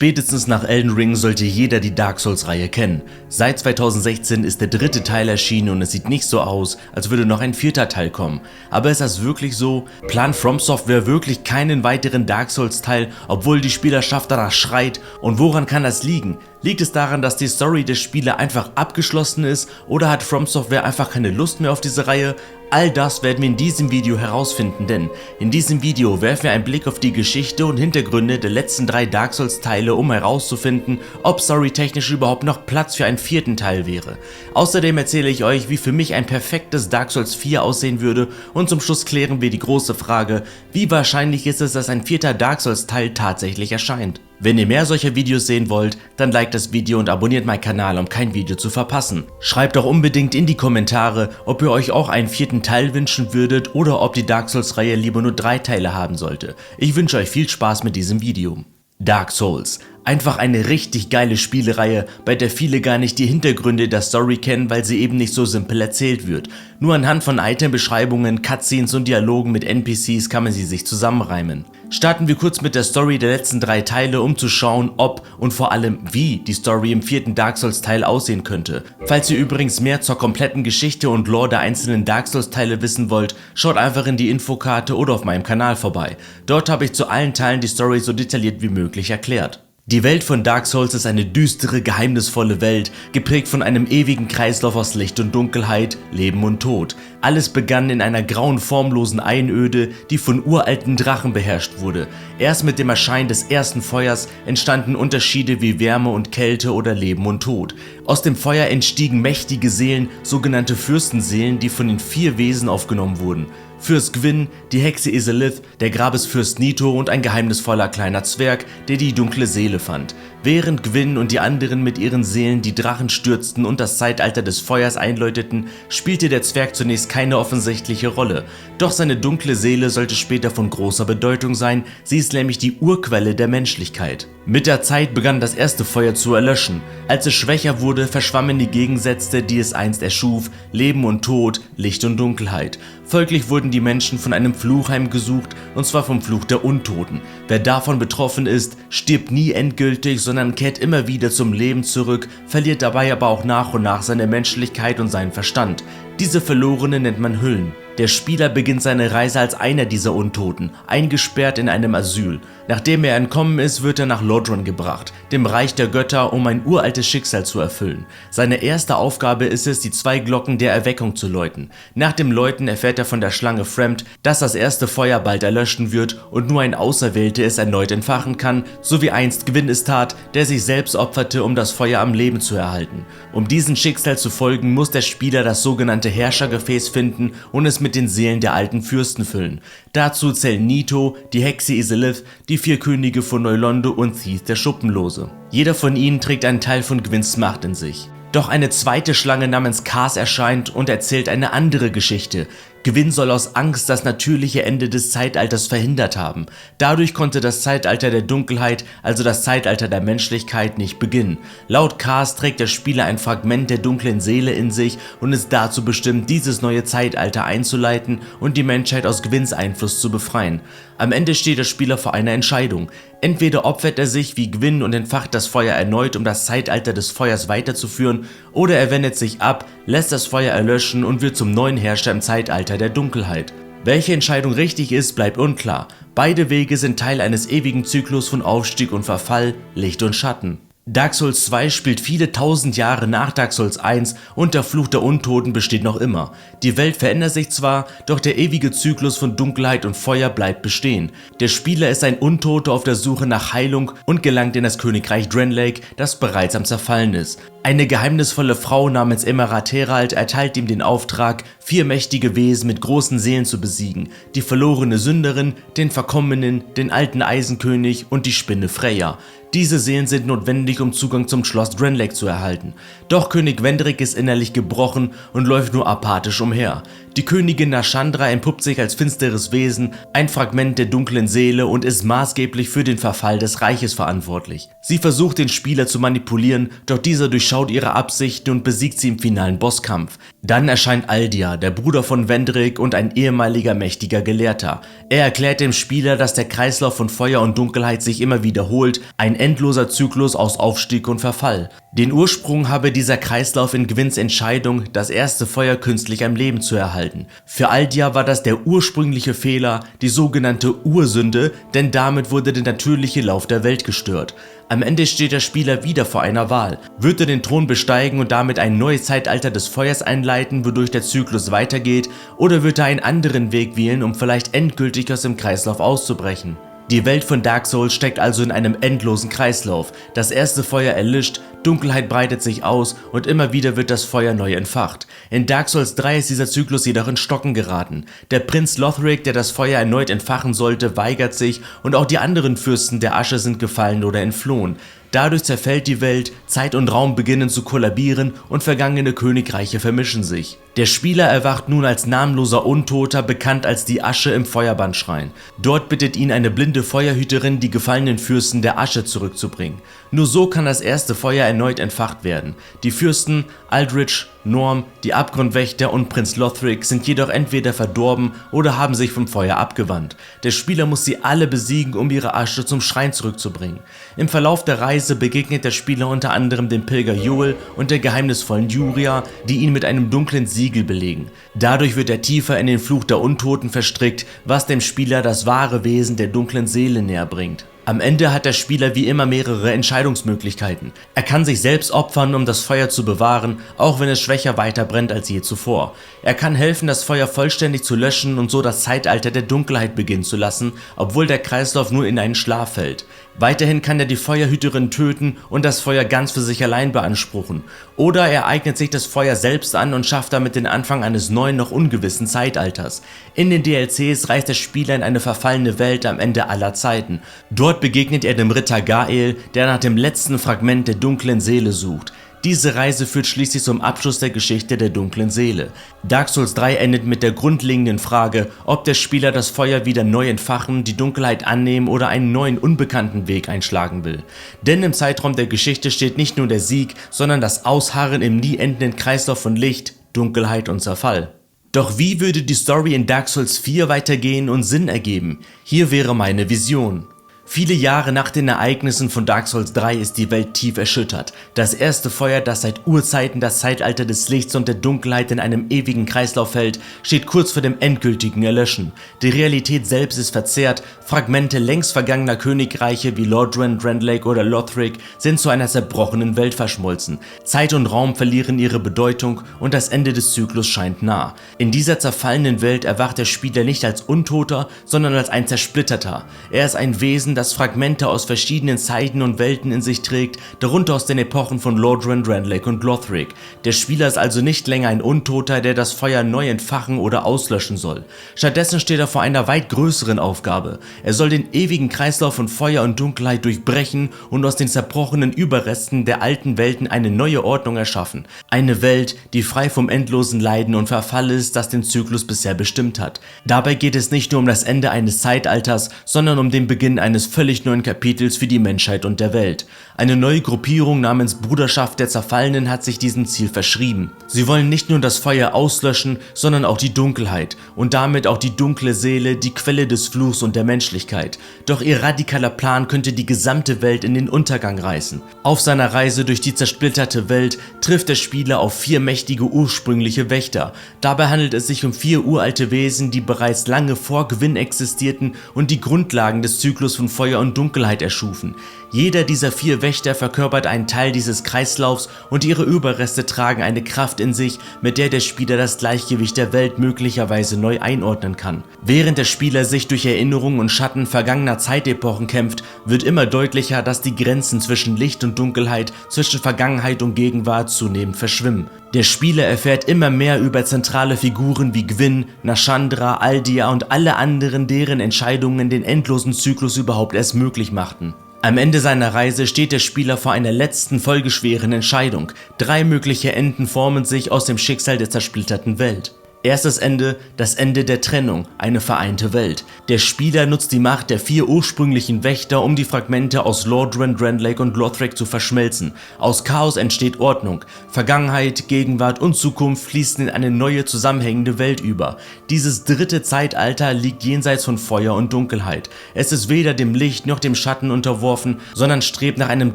Spätestens nach Elden Ring sollte jeder die Dark Souls-Reihe kennen. Seit 2016 ist der dritte Teil erschienen und es sieht nicht so aus, als würde noch ein vierter Teil kommen. Aber ist das wirklich so? Plant From Software wirklich keinen weiteren Dark Souls-Teil, obwohl die Spielerschaft danach schreit? Und woran kann das liegen? Liegt es daran, dass die Story des Spiele einfach abgeschlossen ist, oder hat From Software einfach keine Lust mehr auf diese Reihe? All das werden wir in diesem Video herausfinden, denn in diesem Video werfen wir einen Blick auf die Geschichte und Hintergründe der letzten 3 Dark Souls Teile, um herauszufinden, ob storytechnisch überhaupt noch Platz für einen vierten Teil wäre. Außerdem erzähle ich euch, wie für mich ein perfektes Dark Souls 4 aussehen würde, und zum Schluss klären wir die große Frage, wie wahrscheinlich ist es, dass ein vierter Dark Souls Teil tatsächlich erscheint. Wenn ihr mehr solcher Videos sehen wollt, dann liked das Video und abonniert meinen Kanal, um kein Video zu verpassen. Schreibt auch unbedingt in die Kommentare, ob ihr euch auch einen vierten Teil wünschen würdet oder ob die Dark Souls Reihe lieber nur 3 Teile haben sollte. Ich wünsche euch viel Spaß mit diesem Video. Dark Souls. Einfach eine richtig geile Spielereihe, bei der viele gar nicht die Hintergründe der Story kennen, weil sie eben nicht so simpel erzählt wird. Nur anhand von Itembeschreibungen, Cutscenes und Dialogen mit NPCs kann man sie sich zusammenreimen. Starten wir kurz mit der Story der letzten 3 Teile, um zu schauen, ob und vor allem wie die Story im vierten Dark Souls Teil aussehen könnte. Falls ihr übrigens mehr zur kompletten Geschichte und Lore der einzelnen Dark Souls Teile wissen wollt, schaut einfach in die Infokarte oder auf meinem Kanal vorbei. Dort habe ich zu allen Teilen die Story so detailliert wie möglich erklärt. Die Welt von Dark Souls ist eine düstere, geheimnisvolle Welt, geprägt von einem ewigen Kreislauf aus Licht und Dunkelheit, Leben und Tod. Alles begann in einer grauen, formlosen Einöde, die von uralten Drachen beherrscht wurde. Erst mit dem Erscheinen des ersten Feuers entstanden Unterschiede wie Wärme und Kälte oder Leben und Tod. Aus dem Feuer entstiegen mächtige Seelen, sogenannte Fürstenseelen, die von den 4 Wesen aufgenommen wurden. Fürst Gwyn, die Hexe Izalith, der Grabesfürst Nito und ein geheimnisvoller kleiner Zwerg, der die dunkle Seele fand. Während Gwyn und die anderen mit ihren Seelen die Drachen stürzten und das Zeitalter des Feuers einläuteten, spielte der Zwerg zunächst keine offensichtliche Rolle. Doch seine dunkle Seele sollte später von großer Bedeutung sein, sie ist nämlich die Urquelle der Menschlichkeit. Mit der Zeit begann das erste Feuer zu erlöschen. Als es schwächer wurde, verschwammen die Gegensätze, die es einst erschuf, Leben und Tod, Licht und Dunkelheit. Folglich wurden die Menschen von einem Fluch heimgesucht, und zwar vom Fluch der Untoten. Wer davon betroffen ist, stirbt nie endgültig, sondern kehrt immer wieder zum Leben zurück, verliert dabei aber auch nach und nach seine Menschlichkeit und seinen Verstand. Diese Verlorenen nennt man Hüllen. Der Spieler beginnt seine Reise als einer dieser Untoten, eingesperrt in einem Asyl. Nachdem er entkommen ist, wird er nach Lodron gebracht, dem Reich der Götter, um ein uraltes Schicksal zu erfüllen. Seine erste Aufgabe ist es, die 2 Glocken der Erweckung zu läuten. Nach dem Läuten erfährt er von der Schlange Fremd, dass das erste Feuer bald erlöschen wird und nur ein Auserwählter es erneut entfachen kann, so wie einst Gwyn es tat, der sich selbst opferte, um das Feuer am Leben zu erhalten. Um diesem Schicksal zu folgen, muss der Spieler das sogenannte Herrschergefäß finden und es mit den Seelen der alten Fürsten füllen. Dazu zählen Nito, die Hexe Izalith, die 4 Könige von Neulondo und Thief der Schuppenlose. Jeder von ihnen trägt einen Teil von Gwyns Macht in sich. Doch eine zweite Schlange namens Kars erscheint und erzählt eine andere Geschichte. Gwyn soll aus Angst das natürliche Ende des Zeitalters verhindert haben. Dadurch konnte das Zeitalter der Dunkelheit, also das Zeitalter der Menschlichkeit, nicht beginnen. Laut Kars trägt der Spieler ein Fragment der dunklen Seele in sich und ist dazu bestimmt, dieses neue Zeitalter einzuleiten und die Menschheit aus Gwyns Einfluss zu befreien. Am Ende steht der Spieler vor einer Entscheidung. Entweder opfert er sich wie Gwyn und entfacht das Feuer erneut, um das Zeitalter des Feuers weiterzuführen, oder er wendet sich ab, lässt das Feuer erlöschen und wird zum neuen Herrscher im Zeitalter der Dunkelheit. Welche Entscheidung richtig ist, bleibt unklar. Beide Wege sind Teil eines ewigen Zyklus von Aufstieg und Verfall, Licht und Schatten. Dark Souls 2 spielt viele tausend Jahre nach Dark Souls 1 und der Fluch der Untoten besteht noch immer. Die Welt verändert sich zwar, doch der ewige Zyklus von Dunkelheit und Feuer bleibt bestehen. Der Spieler ist ein Untoter auf der Suche nach Heilung und gelangt in das Königreich Drennlake, das bereits am Zerfallen ist. Eine geheimnisvolle Frau namens Emerald Herald erteilt ihm den Auftrag, 4 mächtige Wesen mit großen Seelen zu besiegen: die verlorene Sünderin, den Verkommenen, den alten Eisenkönig und die Spinne Freya. Diese Seelen sind notwendig, um Zugang zum Schloss Drennlake zu erhalten. Doch König Wendrik ist innerlich gebrochen und läuft nur apathisch umher. Die Königin Nashandra entpuppt sich als finsteres Wesen, ein Fragment der dunklen Seele und ist maßgeblich für den Verfall des Reiches verantwortlich. Sie versucht den Spieler zu manipulieren, doch dieser durchschaut ihre Absichten und besiegt sie im finalen Bosskampf. Dann erscheint Aldia, der Bruder von Vendrick und ein ehemaliger mächtiger Gelehrter. Er erklärt dem Spieler, dass der Kreislauf von Feuer und Dunkelheit sich immer wiederholt, ein endloser Zyklus aus Aufstieg und Verfall. Den Ursprung habe dieser Kreislauf in Gwynns Entscheidung, das erste Feuer künstlich am Leben zu erhalten. Für Aldia war das der ursprüngliche Fehler, die sogenannte Ursünde, denn damit wurde der natürliche Lauf der Welt gestört. Am Ende steht der Spieler wieder vor einer Wahl. Wird er den Thron besteigen und damit ein neues Zeitalter des Feuers einleiten, wodurch der Zyklus weitergeht, oder wird er einen anderen Weg wählen, um vielleicht endgültig aus dem Kreislauf auszubrechen? Die Welt von Dark Souls steckt also in einem endlosen Kreislauf. Das erste Feuer erlischt, Dunkelheit breitet sich aus und immer wieder wird das Feuer neu entfacht. In Dark Souls 3 ist dieser Zyklus jedoch in Stocken geraten. Der Prinz Lothric, der das Feuer erneut entfachen sollte, weigert sich und auch die anderen Fürsten der Asche sind gefallen oder entflohen. Dadurch zerfällt die Welt, Zeit und Raum beginnen zu kollabieren und vergangene Königreiche vermischen sich. Der Spieler erwacht nun als namenloser Untoter, bekannt als die Asche im Feuerbandschrein. Dort bittet ihn eine blinde Feuerhüterin, die gefallenen Fürsten der Asche zurückzubringen. Nur so kann das erste Feuer erneut entfacht werden. Die Fürsten Aldrich, Norm, die Abgrundwächter und Prinz Lothric sind jedoch entweder verdorben oder haben sich vom Feuer abgewandt. Der Spieler muss sie alle besiegen, um ihre Asche zum Schrein zurückzubringen. Im Verlauf der Reise begegnet der Spieler unter anderem dem Pilger Joel und der geheimnisvollen Juria, die ihn mit einem dunklen Siegel belegen. Dadurch wird er tiefer in den Fluch der Untoten verstrickt, was dem Spieler das wahre Wesen der dunklen Seele näher bringt. Am Ende hat der Spieler wie immer mehrere Entscheidungsmöglichkeiten. Er kann sich selbst opfern, um das Feuer zu bewahren, auch wenn es schwächer weiter brennt als je zuvor. Er kann helfen, das Feuer vollständig zu löschen und so das Zeitalter der Dunkelheit beginnen zu lassen, obwohl der Kreislauf nur in einen Schlaf fällt. Weiterhin kann er die Feuerhüterin töten und das Feuer ganz für sich allein beanspruchen. Oder er eignet sich das Feuer selbst an und schafft damit den Anfang eines neuen, noch ungewissen Zeitalters. In den DLCs reist der Spieler in eine verfallene Welt am Ende aller Zeiten. Dort begegnet er dem Ritter Gael, der nach dem letzten Fragment der dunklen Seele sucht. Diese Reise führt schließlich zum Abschluss der Geschichte der dunklen Seele. Dark Souls 3 endet mit der grundlegenden Frage, ob der Spieler das Feuer wieder neu entfachen, die Dunkelheit annehmen oder einen neuen, unbekannten Weg einschlagen will. Denn im Zeitraum der Geschichte steht nicht nur der Sieg, sondern das Ausharren im nie endenden Kreislauf von Licht, Dunkelheit und Zerfall. Doch wie würde die Story in Dark Souls 4 weitergehen und Sinn ergeben? Hier wäre meine Vision. Viele Jahre nach den Ereignissen von Dark Souls 3 ist die Welt tief erschüttert. Das erste Feuer, das seit Urzeiten das Zeitalter des Lichts und der Dunkelheit in einem ewigen Kreislauf hält, steht kurz vor dem endgültigen Erlöschen. Die Realität selbst ist verzerrt, Fragmente längst vergangener Königreiche wie Lordran, Drangleic oder Lothric sind zu einer zerbrochenen Welt verschmolzen. Zeit und Raum verlieren ihre Bedeutung und das Ende des Zyklus scheint nah. In dieser zerfallenen Welt erwacht der Spieler nicht als Untoter, sondern als ein Zersplitterter. Er ist ein Wesen, das Fragmente aus verschiedenen Zeiten und Welten in sich trägt, darunter aus den Epochen von Lordran, Drangleic und Lothric. Der Spieler ist also nicht länger ein Untoter, der das Feuer neu entfachen oder auslöschen soll. Stattdessen steht er vor einer weit größeren Aufgabe. Er soll den ewigen Kreislauf von Feuer und Dunkelheit durchbrechen und aus den zerbrochenen Überresten der alten Welten eine neue Ordnung erschaffen. Eine Welt, die frei vom endlosen Leiden und Verfall ist, das den Zyklus bisher bestimmt hat. Dabei geht es nicht nur um das Ende eines Zeitalters, sondern um den Beginn eines völlig neuen Kapitels für die Menschheit und der Welt. Eine neue Gruppierung namens Bruderschaft der Zerfallenen hat sich diesem Ziel verschrieben. Sie wollen nicht nur das Feuer auslöschen, sondern auch die Dunkelheit und damit auch die dunkle Seele, die Quelle des Fluchs und der Menschlichkeit. Doch ihr radikaler Plan könnte die gesamte Welt in den Untergang reißen. Auf seiner Reise durch die zersplitterte Welt trifft der Spieler auf 4 mächtige ursprüngliche Wächter. Dabei handelt es sich um 4 uralte Wesen, die bereits lange vor Gwyn existierten und die Grundlagen des Zyklus von Feuer und Dunkelheit erschufen. Jeder dieser 4 Wächter verkörpert einen Teil dieses Kreislaufs und ihre Überreste tragen eine Kraft in sich, mit der der Spieler das Gleichgewicht der Welt möglicherweise neu einordnen kann. Während der Spieler sich durch Erinnerungen und Schatten vergangener Zeitepochen kämpft, wird immer deutlicher, dass die Grenzen zwischen Licht und Dunkelheit, zwischen Vergangenheit und Gegenwart zunehmend verschwimmen. Der Spieler erfährt immer mehr über zentrale Figuren wie Gwyn, Nashandra, Aldia und alle anderen, deren Entscheidungen den endlosen Zyklus überhaupt erst möglich machten. Am Ende seiner Reise steht der Spieler vor einer letzten folgeschweren Entscheidung. 3 mögliche Enden formen sich aus dem Schicksal der zersplitterten Welt. Erstes Ende, das Ende der Trennung, eine vereinte Welt. Der Spieler nutzt die Macht der 4 ursprünglichen Wächter, um die Fragmente aus Lordran, Drangleic und Lothric zu verschmelzen. Aus Chaos entsteht Ordnung. Vergangenheit, Gegenwart und Zukunft fließen in eine neue zusammenhängende Welt über. Dieses dritte Zeitalter liegt jenseits von Feuer und Dunkelheit. Es ist weder dem Licht noch dem Schatten unterworfen, sondern strebt nach einem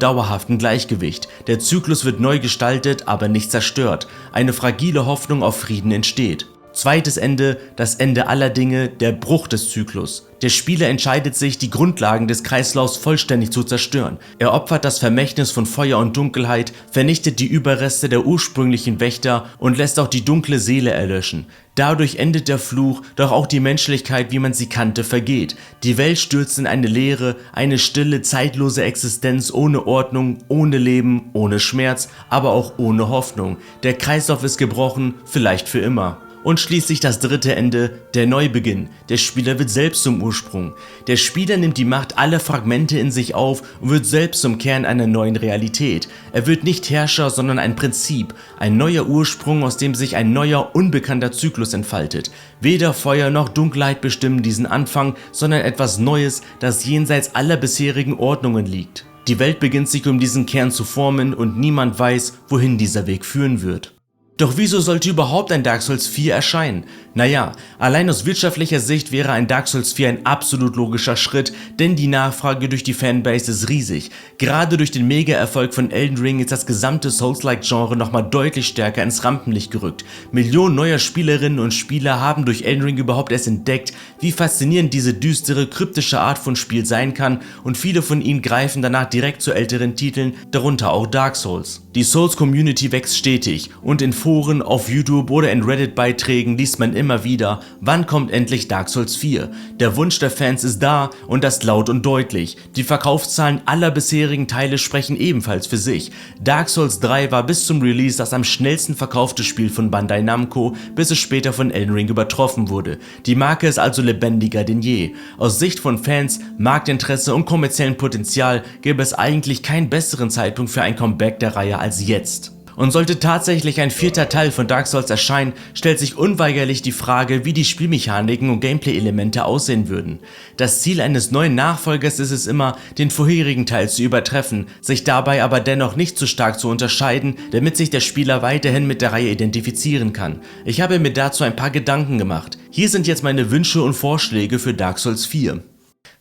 dauerhaften Gleichgewicht. Der Zyklus wird neu gestaltet, aber nicht zerstört. Eine fragile Hoffnung auf Frieden entsteht. Zweites Ende, das Ende aller Dinge, der Bruch des Zyklus. Der Spieler entscheidet sich, die Grundlagen des Kreislaufs vollständig zu zerstören. Er opfert das Vermächtnis von Feuer und Dunkelheit, vernichtet die Überreste der ursprünglichen Wächter und lässt auch die dunkle Seele erlöschen. Dadurch endet der Fluch, doch auch die Menschlichkeit, wie man sie kannte, vergeht. Die Welt stürzt in eine Leere, eine stille, zeitlose Existenz ohne Ordnung, ohne Leben, ohne Schmerz, aber auch ohne Hoffnung. Der Kreislauf ist gebrochen, vielleicht für immer. Und schließlich das dritte Ende, der Neubeginn. Der Spieler wird selbst zum Ursprung. Der Spieler nimmt die Macht aller Fragmente in sich auf und wird selbst zum Kern einer neuen Realität. Er wird nicht Herrscher, sondern ein Prinzip, ein neuer Ursprung, aus dem sich ein neuer, unbekannter Zyklus entfaltet. Weder Feuer noch Dunkelheit bestimmen diesen Anfang, sondern etwas Neues, das jenseits aller bisherigen Ordnungen liegt. Die Welt beginnt sich um diesen Kern zu formen und niemand weiß, wohin dieser Weg führen wird. Doch wieso sollte überhaupt ein Dark Souls 4 erscheinen? Naja, allein aus wirtschaftlicher Sicht wäre ein Dark Souls 4 ein absolut logischer Schritt, denn die Nachfrage durch die Fanbase ist riesig. Gerade durch den Mega-Erfolg von Elden Ring ist das gesamte Souls-like-Genre nochmal deutlich stärker ins Rampenlicht gerückt. Millionen neuer Spielerinnen und Spieler haben durch Elden Ring überhaupt erst entdeckt, wie faszinierend diese düstere, kryptische Art von Spiel sein kann, und viele von ihnen greifen danach direkt zu älteren Titeln, darunter auch Dark Souls. Die Souls-Community wächst stetig und in Foren, auf YouTube oder in Reddit-Beiträgen liest man immer wieder, wann kommt endlich Dark Souls 4? Der Wunsch der Fans ist da und das laut und deutlich. Die Verkaufszahlen aller bisherigen Teile sprechen ebenfalls für sich. Dark Souls 3 war bis zum Release das am schnellsten verkaufte Spiel von Bandai Namco, bis es später von Elden Ring übertroffen wurde. Die Marke ist also lebendiger denn je. Aus Sicht von Fans, Marktinteresse und kommerziellem Potenzial gäbe es eigentlich keinen besseren Zeitpunkt für ein Comeback der Reihe als jetzt. Und sollte tatsächlich ein 4. Teil von Dark Souls erscheinen, stellt sich unweigerlich die Frage, wie die Spielmechaniken und Gameplay-Elemente aussehen würden. Das Ziel eines neuen Nachfolgers ist es immer, den vorherigen Teil zu übertreffen, sich dabei aber dennoch nicht zu stark zu unterscheiden, damit sich der Spieler weiterhin mit der Reihe identifizieren kann. Ich habe mir dazu ein paar Gedanken gemacht. Hier sind jetzt meine Wünsche und Vorschläge für Dark Souls 4.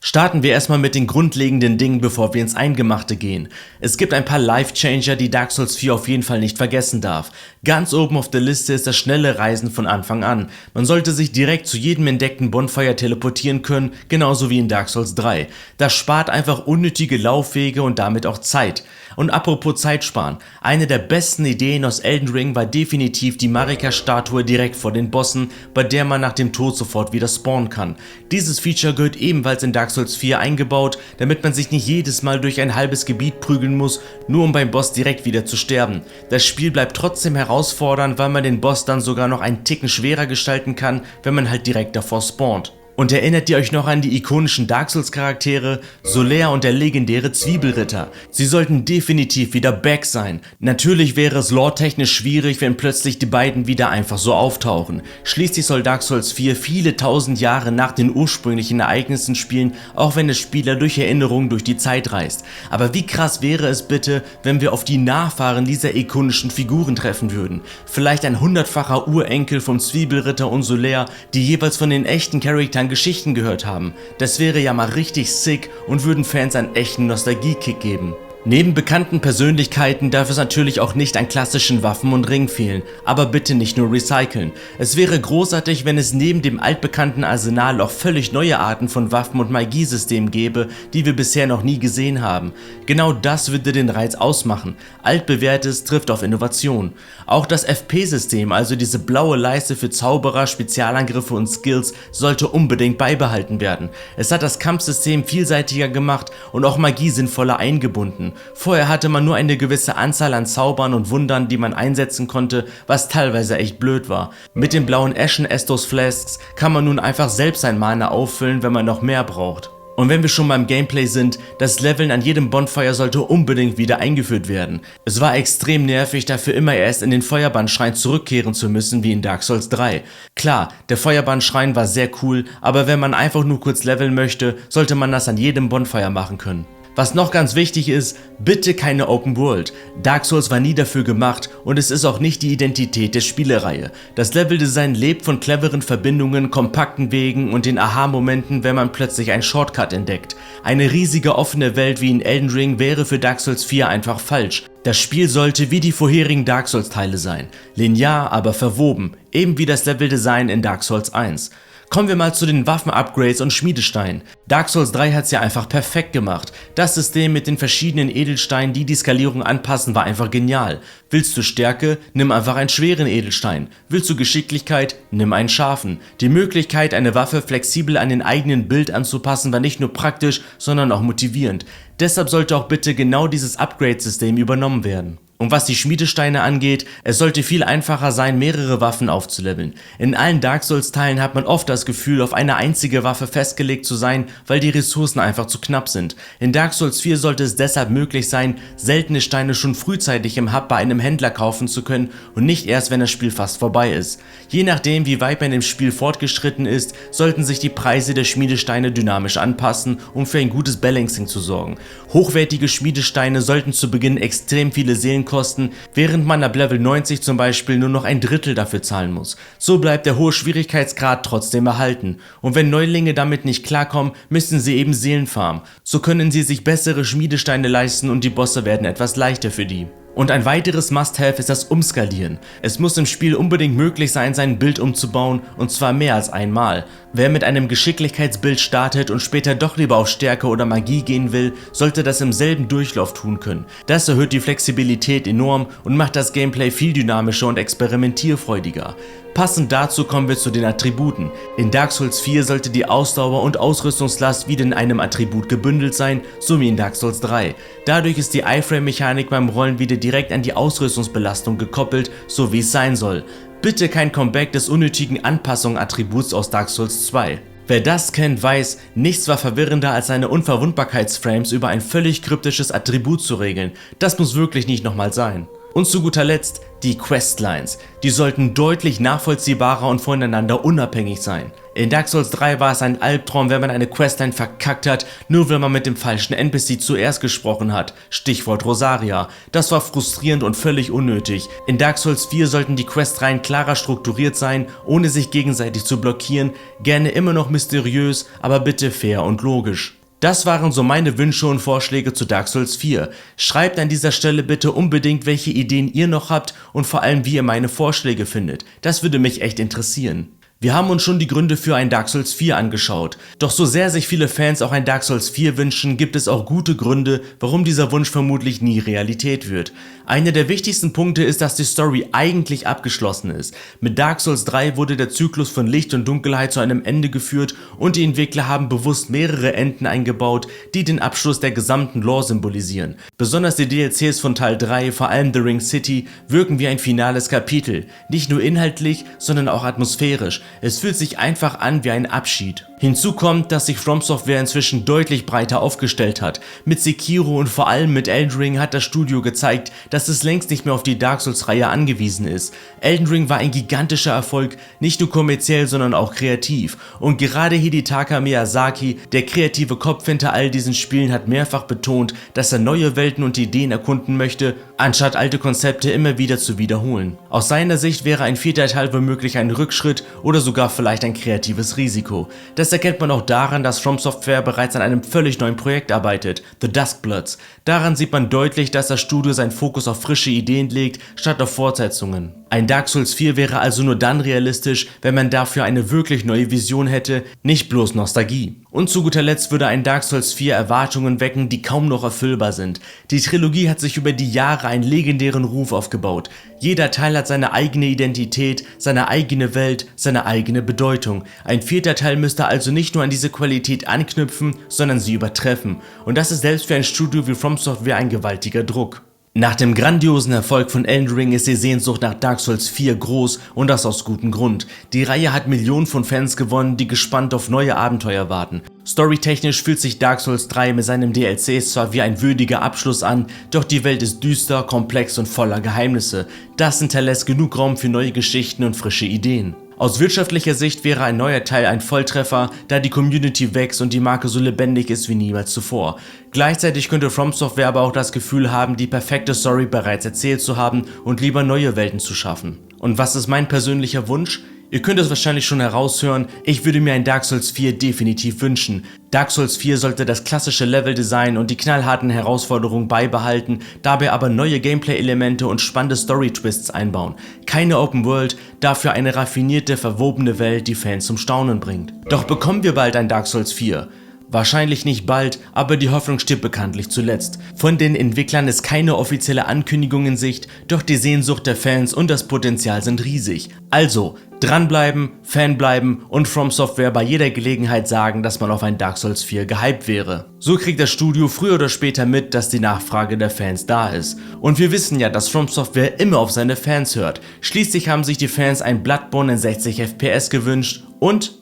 Starten wir erstmal mit den grundlegenden Dingen, bevor wir ins Eingemachte gehen. Es gibt ein paar Life-Changer, die Dark Souls 4 auf jeden Fall nicht vergessen darf. Ganz oben auf der Liste ist das schnelle Reisen von Anfang an. Man sollte sich direkt zu jedem entdeckten Bonfire teleportieren können, genauso wie in Dark Souls 3. Das spart einfach unnötige Laufwege und damit auch Zeit. Und apropos Zeit sparen, eine der besten Ideen aus Elden Ring war definitiv die Marika-Statue direkt vor den Bossen, bei der man nach dem Tod sofort wieder spawnen kann. Dieses Feature gehört ebenfalls in Dark Souls 4 eingebaut, damit man sich nicht jedes Mal durch ein halbes Gebiet prügeln muss, nur um beim Boss direkt wieder zu sterben. Das Spiel bleibt trotzdem herausfordernd, weil man den Boss dann sogar noch einen Ticken schwerer gestalten kann, wenn man halt direkt davor spawnt. Und erinnert ihr euch noch an die ikonischen Dark Souls Charaktere, Solaire und der legendäre Zwiebelritter? Sie sollten definitiv wieder back sein. Natürlich wäre es lore-technisch schwierig, wenn plötzlich die beiden wieder einfach so auftauchen. Schließlich soll Dark Souls 4 viele tausend Jahre nach den ursprünglichen Ereignissen spielen, auch wenn der Spieler durch Erinnerungen durch die Zeit reist. Aber wie krass wäre es bitte, wenn wir auf die Nachfahren dieser ikonischen Figuren treffen würden? Vielleicht ein 100-facher Urenkel vom Zwiebelritter und Solaire, die jeweils von den echten Charakteren Geschichten gehört haben. Das wäre ja mal richtig sick und würden Fans einen echten Nostalgie-Kick geben. Neben bekannten Persönlichkeiten darf es natürlich auch nicht an klassischen Waffen und Ringen fehlen, aber bitte nicht nur recyceln. Es wäre großartig, wenn es neben dem altbekannten Arsenal auch völlig neue Arten von Waffen und Magiesystemen gäbe, die wir bisher noch nie gesehen haben. Genau das würde den Reiz ausmachen. Altbewährtes trifft auf Innovation. Auch das FP-System, also diese blaue Leiste für Zauberer, Spezialangriffe und Skills, sollte unbedingt beibehalten werden. Es hat das Kampfsystem vielseitiger gemacht und auch Magie sinnvoller eingebunden. Vorher hatte man nur eine gewisse Anzahl an Zaubern und Wundern, die man einsetzen konnte, was teilweise echt blöd war. Mit den blauen Ashen Estus Flasks kann man nun einfach selbst sein Mana auffüllen, wenn man noch mehr braucht. Und wenn wir schon beim Gameplay sind, das Leveln an jedem Bonfire sollte unbedingt wieder eingeführt werden. Es war extrem nervig, dafür immer erst in den Feuerbahnschrein zurückkehren zu müssen wie in Dark Souls 3. Klar, der Feuerbahnschrein war sehr cool, aber wenn man einfach nur kurz leveln möchte, sollte man das an jedem Bonfire machen können. Was noch ganz wichtig ist, bitte keine Open World. Dark Souls war nie dafür gemacht und es ist auch nicht die Identität der Spielereihe. Das Leveldesign lebt von cleveren Verbindungen, kompakten Wegen und den Aha-Momenten, wenn man plötzlich einen Shortcut entdeckt. Eine riesige offene Welt wie in Elden Ring wäre für Dark Souls 4 einfach falsch. Das Spiel sollte wie die vorherigen Dark Souls Teile sein. Linear, aber verwoben, eben wie das Leveldesign in Dark Souls 1. Kommen wir mal zu den Waffen-Upgrades und Schmiedesteinen. Dark Souls 3 hat's ja einfach perfekt gemacht. Das System mit den verschiedenen Edelsteinen, die die Skalierung anpassen, war einfach genial. Willst du Stärke? Nimm einfach einen schweren Edelstein. Willst du Geschicklichkeit? Nimm einen scharfen. Die Möglichkeit, eine Waffe flexibel an den eigenen Build anzupassen, war nicht nur praktisch, sondern auch motivierend. Deshalb sollte auch bitte genau dieses Upgrade-System übernommen werden. Und was die Schmiedesteine angeht, es sollte viel einfacher sein, mehrere Waffen aufzuleveln. In allen Dark Souls Teilen hat man oft das Gefühl, auf eine einzige Waffe festgelegt zu sein, weil die Ressourcen einfach zu knapp sind. In Dark Souls 4 sollte es deshalb möglich sein, seltene Steine schon frühzeitig im Hub bei einem Händler kaufen zu können und nicht erst, wenn das Spiel fast vorbei ist. Je nachdem, wie weit man im Spiel fortgeschritten ist, sollten sich die Preise der Schmiedesteine dynamisch anpassen, um für ein gutes Balancing zu sorgen. Hochwertige Schmiedesteine sollten zu Beginn extrem viele Seelen kosten, während man ab Level 90 zum Beispiel nur noch ein Drittel dafür zahlen muss. So bleibt der hohe Schwierigkeitsgrad trotzdem erhalten. Und wenn Neulinge damit nicht klarkommen, müssen sie eben Seelen farmen. So können sie sich bessere Schmiedesteine leisten und die Bosse werden etwas leichter für die. Und ein weiteres Must-Have ist das Umskalieren. Es muss im Spiel unbedingt möglich sein, sein Bild umzubauen, und zwar mehr als einmal. Wer mit einem Geschicklichkeitsbild startet und später doch lieber auf Stärke oder Magie gehen will, sollte das im selben Durchlauf tun können. Das erhöht die Flexibilität enorm und macht das Gameplay viel dynamischer und experimentierfreudiger. Passend dazu kommen wir zu den Attributen. In Dark Souls 4 sollte die Ausdauer und Ausrüstungslast wieder in einem Attribut gebündelt sein, so wie in Dark Souls 3. Dadurch ist die Iframe-Mechanik beim Rollen wieder direkt an die Ausrüstungsbelastung gekoppelt, so wie es sein soll. Bitte kein Comeback des unnötigen Anpassung-Attributs aus Dark Souls 2. Wer das kennt, weiß, nichts war verwirrender als seine Unverwundbarkeitsframes über ein völlig kryptisches Attribut zu regeln. Das muss wirklich nicht nochmal sein. Und zu guter Letzt die Questlines. Die sollten deutlich nachvollziehbarer und voneinander unabhängig sein. In Dark Souls 3 war es ein Albtraum, wenn man eine Questline verkackt hat, nur weil man mit dem falschen NPC zuerst gesprochen hat. Stichwort Rosaria. Das war frustrierend und völlig unnötig. In Dark Souls 4 sollten die Questreihen klarer strukturiert sein, ohne sich gegenseitig zu blockieren, gerne immer noch mysteriös, aber bitte fair und logisch. Das waren so meine Wünsche und Vorschläge zu Dark Souls 4. Schreibt an dieser Stelle bitte unbedingt, welche Ideen ihr noch habt und vor allem, wie ihr meine Vorschläge findet. Das würde mich echt interessieren. Wir haben uns schon die Gründe für ein Dark Souls 4 angeschaut. Doch so sehr sich viele Fans auch ein Dark Souls 4 wünschen, gibt es auch gute Gründe, warum dieser Wunsch vermutlich nie Realität wird. Einer der wichtigsten Punkte ist, dass die Story eigentlich abgeschlossen ist. Mit Dark Souls 3 wurde der Zyklus von Licht und Dunkelheit zu einem Ende geführt und die Entwickler haben bewusst mehrere Enden eingebaut, die den Abschluss der gesamten Lore symbolisieren. Besonders die DLCs von Teil 3, vor allem The Ring City, wirken wie ein finales Kapitel. Nicht nur inhaltlich, sondern auch atmosphärisch. Es fühlt sich einfach an wie ein Abschied. Hinzu kommt, dass sich From Software inzwischen deutlich breiter aufgestellt hat. Mit Sekiro und vor allem mit Elden Ring hat das Studio gezeigt, dass es längst nicht mehr auf die Dark Souls-Reihe angewiesen ist. Elden Ring war ein gigantischer Erfolg, nicht nur kommerziell, sondern auch kreativ. Und gerade Hidetaka Miyazaki, der kreative Kopf hinter all diesen Spielen, hat mehrfach betont, dass er neue Welten und Ideen erkunden möchte, anstatt alte Konzepte immer wieder zu wiederholen. Aus seiner Sicht wäre ein vierter Teil womöglich ein Rückschritt oder sogar vielleicht ein kreatives Risiko. Das erkennt man auch daran, dass From Software bereits an einem völlig neuen Projekt arbeitet, The Duskbloods. Daran sieht man deutlich, dass das Studio seinen Fokus auf frische Ideen legt, statt auf Fortsetzungen. Ein Dark Souls 4 wäre also nur dann realistisch, wenn man dafür eine wirklich neue Vision hätte, nicht bloß Nostalgie. Und zu guter Letzt würde ein Dark Souls 4 Erwartungen wecken, die kaum noch erfüllbar sind. Die Trilogie hat sich über die Jahre einen legendären Ruf aufgebaut. Jeder Teil hat seine eigene Identität, seine eigene Welt, seine eigene Bedeutung. Ein vierter Teil müsste also nicht nur an diese Qualität anknüpfen, sondern sie übertreffen. Und das ist selbst für ein Studio wie From Software ein gewaltiger Druck. Nach dem grandiosen Erfolg von Elden Ring ist die Sehnsucht nach Dark Souls 4 groß und das aus gutem Grund. Die Reihe hat Millionen von Fans gewonnen, die gespannt auf neue Abenteuer warten. Storytechnisch fühlt sich Dark Souls 3 mit seinem DLC zwar wie ein würdiger Abschluss an, doch die Welt ist düster, komplex und voller Geheimnisse. Das hinterlässt genug Raum für neue Geschichten und frische Ideen. Aus wirtschaftlicher Sicht wäre ein neuer Teil ein Volltreffer, da die Community wächst und die Marke so lebendig ist wie niemals zuvor. Gleichzeitig könnte From Software aber auch das Gefühl haben, die perfekte Story bereits erzählt zu haben und lieber neue Welten zu schaffen. Und was ist mein persönlicher Wunsch? Ihr könnt es wahrscheinlich schon heraushören, ich würde mir ein Dark Souls 4 definitiv wünschen. Dark Souls 4 sollte das klassische Leveldesign und die knallharten Herausforderungen beibehalten, dabei aber neue Gameplay-Elemente und spannende Story-Twists einbauen. Keine Open World, dafür eine raffinierte, verwobene Welt, die Fans zum Staunen bringt. Doch bekommen wir bald ein Dark Souls 4? Wahrscheinlich nicht bald, aber die Hoffnung stirbt bekanntlich zuletzt. Von den Entwicklern ist keine offizielle Ankündigung in Sicht, doch die Sehnsucht der Fans und das Potenzial sind riesig. Also, dranbleiben, Fan bleiben und From Software bei jeder Gelegenheit sagen, dass man auf ein Dark Souls 4 gehypt wäre. So kriegt das Studio früher oder später mit, dass die Nachfrage der Fans da ist. Und wir wissen ja, dass From Software immer auf seine Fans hört. Schließlich haben sich die Fans ein Bloodborne in 60 FPS gewünscht und,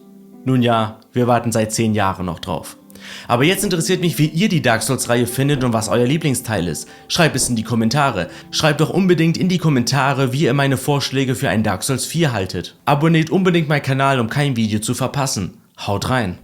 nun ja, wir warten seit 10 Jahren noch drauf. Aber jetzt interessiert mich, wie ihr die Dark Souls-Reihe findet und was euer Lieblingsteil ist. Schreibt es in die Kommentare. Schreibt doch unbedingt in die Kommentare, wie ihr meine Vorschläge für ein Dark Souls 4 haltet. Abonniert unbedingt meinen Kanal, um kein Video zu verpassen. Haut rein!